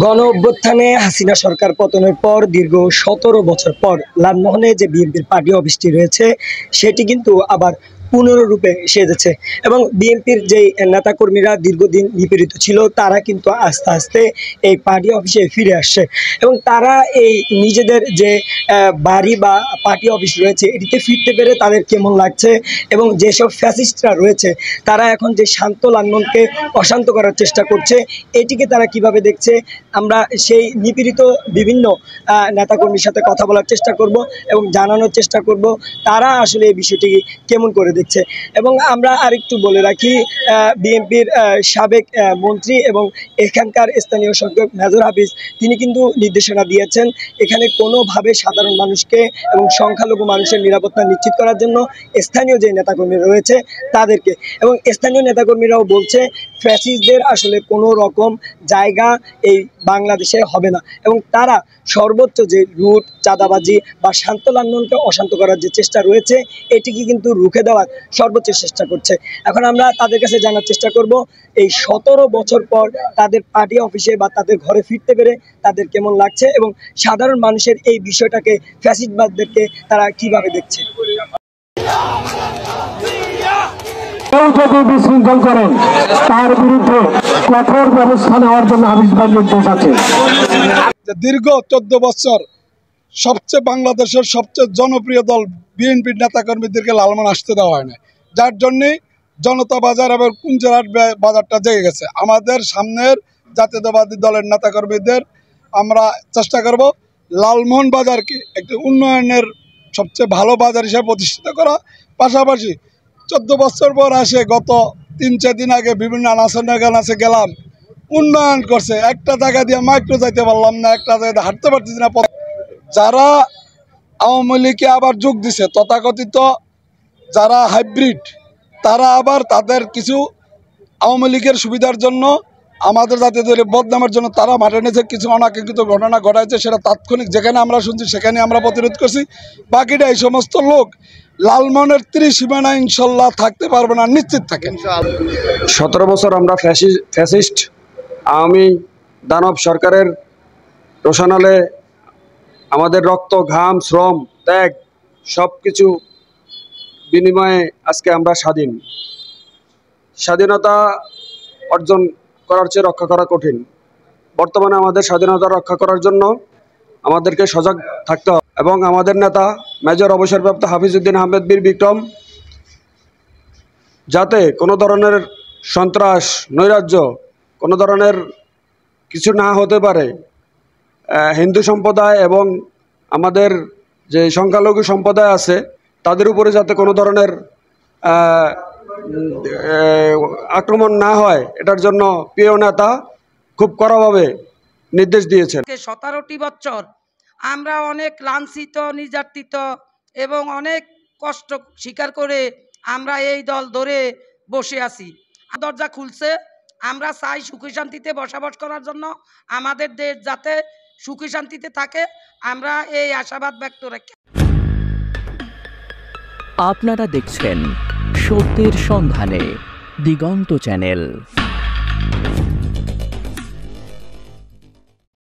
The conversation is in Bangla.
গণ অভ্যুত্থানে হাসিনা সরকার পতনের পর দীর্ঘ ১৭ বছর পর লালমোহনে যে বিএনপির পার্টি অফিসটি রয়েছে সেটি কিন্তু আবার পুনরূপে সেজেছে এবং বিএনপির যেই নেতাকর্মীরা দীর্ঘদিন নিপীড়িত ছিল তারা কিন্তু আস্তে আস্তে এই পার্টি অফিসে ফিরে আসছে এবং তারা এই নিজেদের যে বাড়ি বা পার্টি অফিস রয়েছে এটিতে ফিরতে পেরে তাদের কেমন লাগছে এবং যেসব ফ্যাসিস্টরা রয়েছে তারা এখন যে শান্ত লালমোহনকে অশান্ত করার চেষ্টা করছে এটিকে তারা কিভাবে দেখছে আমরা সেই নিপীড়িত বিভিন্ন নেতাকর্মীর সাথে কথা বলার চেষ্টা করব এবং জানানোর চেষ্টা করব তারা আসলে এই বিষয়টি কেমন করে দেখছে। এবং আমরা আরেকটু বলে রাখি বিএনপির সাবেক মন্ত্রী এবং এখানকার স্থানীয় সংসদ মেজর হাফিজ তিনি কিন্তু নির্দেশনা দিয়েছেন এখানে কোনোভাবে সাধারণ মানুষকে এবং সংখ্যালঘু মানুষের নিরাপত্তা নিশ্চিত করার জন্য স্থানীয় যে নেতাকর্মীরা রয়েছে তাদেরকে, এবং স্থানীয় নেতাকর্মীরাও বলছে ফ্যাসিস্টদের আসলে কোনো রকম জায়গা এই বাংলাদেশে হবে না এবং তারা সর্বোচ্চ যে লুট চাঁদাবাজি বা শান্ত লালমোহনকে অশান্ত করার যে চেষ্টা রয়েছে এটিকে কিন্তু রুখে দেওয়ার সর্বোচ্চ চেষ্টা করছে। এখন আমরা তাদের কাছে জানার চেষ্টা করব এই ১৭ বছর পর তাদের পার্টি অফিসে বা তাদের ঘরে ফিরতে পেরে তাদের কেমন লাগছে এবং সাধারণ মানুষের এই বিষয়টাকে ফ্যাসিস্টবাদদেরকে তারা কিভাবে দেখছে। কেউ যদি বিশৃঙ্খল করেন তার বিরুদ্ধে কঠোর ব্যবস্থা নেওয়ার জন্য হাফিজ ভাই নির্দেশ আছে। দীর্ঘ ১৪ বছর সবচেয়ে বাংলাদেশের সবচেয়ে জনপ্রিয় দল বিএনপির নেতাকর্মীদেরকে লালমোহন আসতে দেওয়া হয় না, যার জন্যে জনতা বাজার এবং কুঞ্জরহাট বাজারটা জেগে গেছে। আমাদের সামনের জাতীয়তাবাদী দলের নেতাকর্মীদের আমরা চেষ্টা করব লালমোহন বাজারকে একটি উন্নয়নের সবচেয়ে ভালো বাজার হিসেবে প্রতিষ্ঠিত করা, পাশাপাশি ১৪ বছর পর আসে গত ৩-৪ দিন আগে বিভিন্ন আনাচে গেলাম, উন্নয়ন করছে, একটা জায়গা দিয়ে মাইক্রো যাইতে পারলাম না, একটা জায়গায় হাঁটতে পারতেছি না। যারা আওয়ামী লীগে আবার যোগ দিছে তথাকথিত যারা হাইব্রিড, তারা আবার তাদের কিছু আওয়ামী লীগের সুবিধার জন্য আমাদের জাতীয় দলের বদনামের জন্য তারা মাঠে নিয়েছে, কিছু অনাকাঙ্ক্ষিত ঘটনা ঘটাইছে, সেটা তাৎক্ষণিক যেখানে আমরা শুনছি সেখানে আমরা প্রতিরোধ করছি। বাকিটা এই সমস্ত লোক লালমোহনের ত্রিসীমানা ইনশাল্লাহ থাকতে পারবে না, নিশ্চিত থাকেন। ১৭ বছর আমরা ফ্যাসিস্ট আওয়ামী দানব সরকারের রোশানালে আমাদের রক্ত ঘাম শ্রম ত্যাগ সব কিছু বিনিময়ে আজকে আমরা স্বাধীনতা অর্জন করার চেয়ে রক্ষা করা কঠিন। বর্তমানে আমাদের স্বাধীনতা রক্ষা করার জন্য আমাদেরকে সজাগ থাকতে হবে এবং আমাদের নেতা মেজর অবসরপ্রাপ্ত হাফিজউদ্দিন আহমেদ বীর বিক্রম যাতে কোনো ধরনের সন্ত্রাস নৈরাজ্য কোনো ধরনের কিছু না হতে পারে, হিন্দু সম্প্রদায় এবং আমাদের যে সংখ্যালঘু সম্প্রদায় আছে তাদের উপরে যাতে কোনো ধরনের আক্রমণ না হয়, এটার জন্য প্রিয় নেতা খুব কড়াভাবে নির্দেশ দিয়েছেন। 17টি বছর আমরা অনেক লাঞ্ছিত নির্যাতিত এবং অনেক কষ্ট স্বীকার করে আমরা এই দল ধরে বসে আছি। দরজা খুলছে, আমরা চাই সুখী শান্তিতে বসবাস করার জন্য, আমাদের দেশ যাতে সুখী শান্তিতে থাকে, আমরা এই আশাবাদ ব্যক্ত রাখি। আপনারা দেখছেন সত্যের সন্ধানে দিগন্ত চ্যানেল।